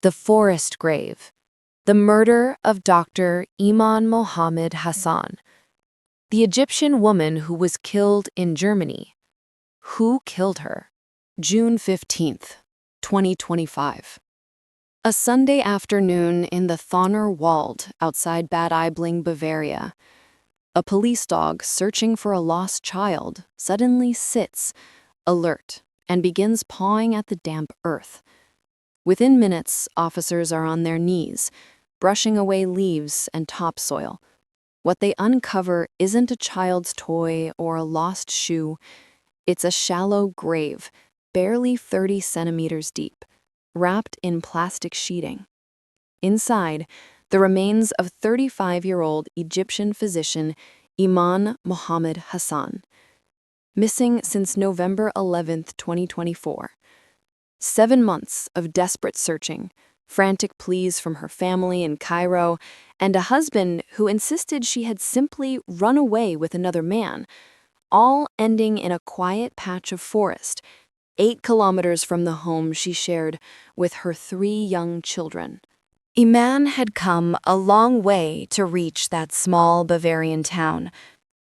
The Forest Grave. The Murder of Dr. Eman Mohamed Hassan. The Egyptian woman who was killed in Germany. Who killed her? June 15th, 2025. A Sunday afternoon in the Thonner Wald outside Bad Aibling, Bavaria. A police dog searching for a lost child suddenly sits, alert, and begins pawing at the damp earth. Within minutes, officers are on their knees, brushing away leaves and topsoil. What they uncover isn't a child's toy or a lost shoe. It's a shallow grave, barely 30 centimeters deep, wrapped in plastic sheeting. Inside, the remains of 35-year-old Egyptian physician Eman Mohamed Hassan, missing since November 11, 2024. 7 months of desperate searching, frantic pleas from her family in Cairo, and a husband who insisted she had simply run away with another man, all ending in a quiet patch of forest, 8 kilometers from the home she shared with her 3 young children. Eman had come a long way to reach that small Bavarian town.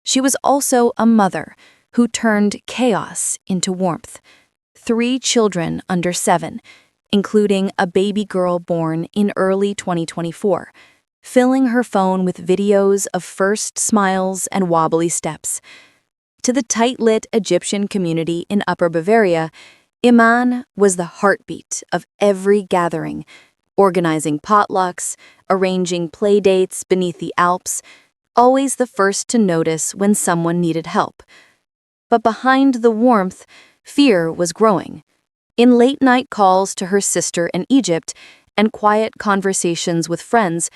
She was also a mother who turned chaos into warmth. 3 children under 7, including a baby girl born in early 2024, filling her phone with videos of first smiles and wobbly steps. To the tight-lit Egyptian community in Upper Bavaria, Eman was the heartbeat of every gathering, organizing potlucks, arranging playdates beneath the Alps, always the first to notice when someone needed help. But behind the warmth, fear was growing. In late-night calls to her sister in Egypt and quiet conversations with friends,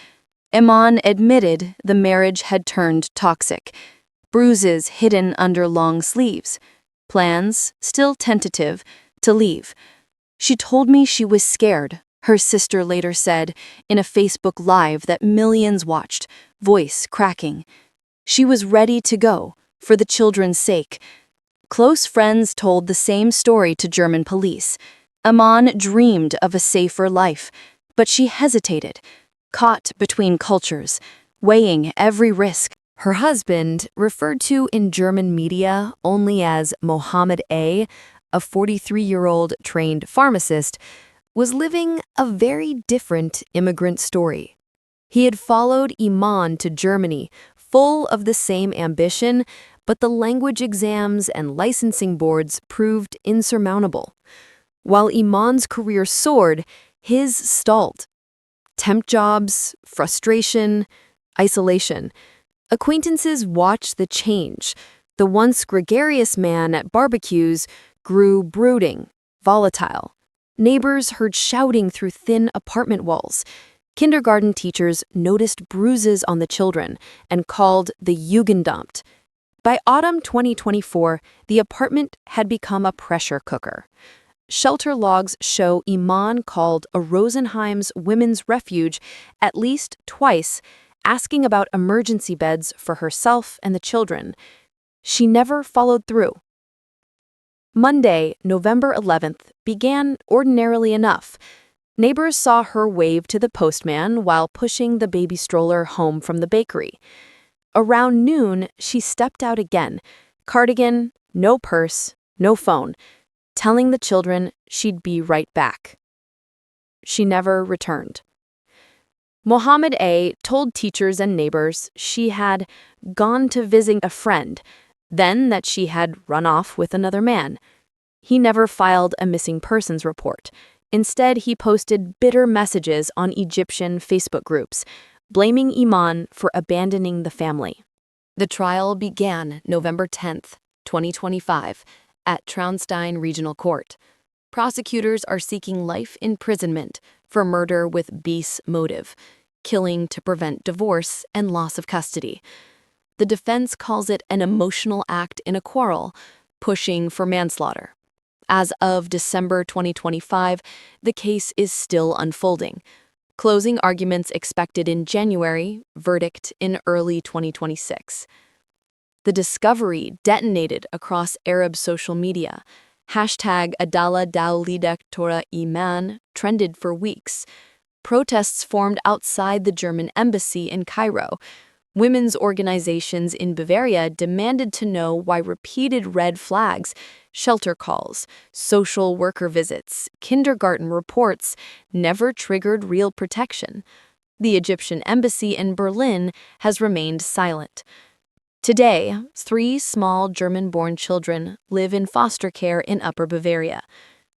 Eman admitted the marriage had turned toxic, bruises hidden under long sleeves, plans, still tentative, to leave. She told me she was scared, her sister later said in a Facebook Live that millions watched, voice cracking. She was ready to go, for the children's sake. Close friends told the same story to German police. Eman dreamed of a safer life, but she hesitated, caught between cultures, weighing every risk. Her husband, referred to in German media only as Mohamed A, a 43-year-old trained pharmacist, was living a very different immigrant story. He had followed Eman to Germany, full of the same ambition, but the language exams and licensing boards proved insurmountable. While Eman's career soared, his stalled. Temp jobs, frustration, isolation. Acquaintances watched the change. The once gregarious man at barbecues grew brooding, volatile. Neighbors heard shouting through thin apartment walls. Kindergarten teachers noticed bruises on the children and called the Jugendamt. By autumn 2024, the apartment had become a pressure cooker. Shelter logs show Eman called a Rosenheim's women's refuge at least twice, asking about emergency beds for herself and the children. She never followed through. Monday, November 11th, began ordinarily enough. Neighbors saw her wave to the postman while pushing the baby stroller home from the bakery. Around noon, she stepped out again, cardigan, no purse, no phone, telling the children she'd be right back. She never returned. Mohamed A told teachers and neighbors she had gone to visit a friend, then that she had run off with another man. He never filed a missing persons report. Instead, he posted bitter messages on Egyptian Facebook groups, blaming Eman for abandoning the family. The trial began November 10th, 2025, at Traunstein Regional Court. Prosecutors are seeking life imprisonment for murder with bis motive, killing to prevent divorce and loss of custody. The defense calls it an emotional act in a quarrel, pushing for manslaughter. As of December 2025, the case is still unfolding. Closing arguments expected in January, verdict in early 2026. The discovery detonated across Arab social media. Hashtag Adala Dawlidak Torah Eman trended for weeks. Protests formed outside the German embassy in Cairo. Women's organizations in Bavaria demanded to know why repeated red flags, shelter calls, social worker visits, kindergarten reports never triggered real protection. The Egyptian embassy in Berlin has remained silent. Today, 3 small German-born children live in foster care in Upper Bavaria.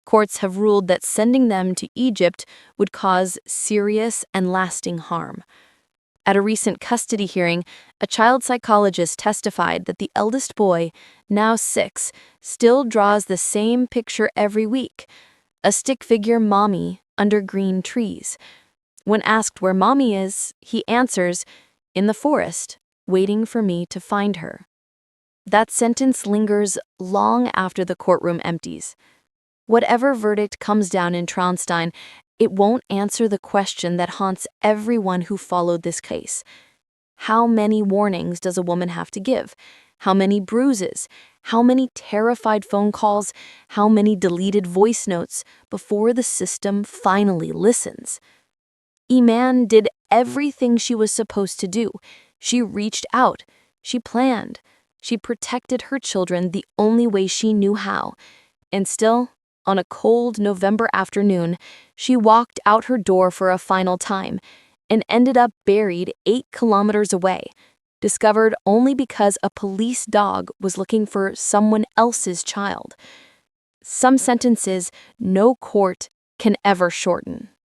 Courts have ruled that sending them to Egypt would cause serious and lasting harm. At a recent custody hearing, a child psychologist testified that the eldest boy, now 6, still draws the same picture every week, a stick figure mommy under green trees. When asked where mommy is, he answers, "In the forest, waiting for me to find her." That sentence lingers long after the courtroom empties. Whatever verdict comes down in Traunstein, it won't answer the question that haunts everyone who followed this case. How many warnings does a woman have to give? How many bruises? How many terrified phone calls? How many deleted voice notes before the system finally listens? Eman did everything she was supposed to do. She reached out. She planned. She protected her children the only way she knew how. And still, on a cold November afternoon, she walked out her door for a final time and ended up buried 8 kilometers away, discovered only because a police dog was looking for someone else's child. Some sentences no court can ever shorten.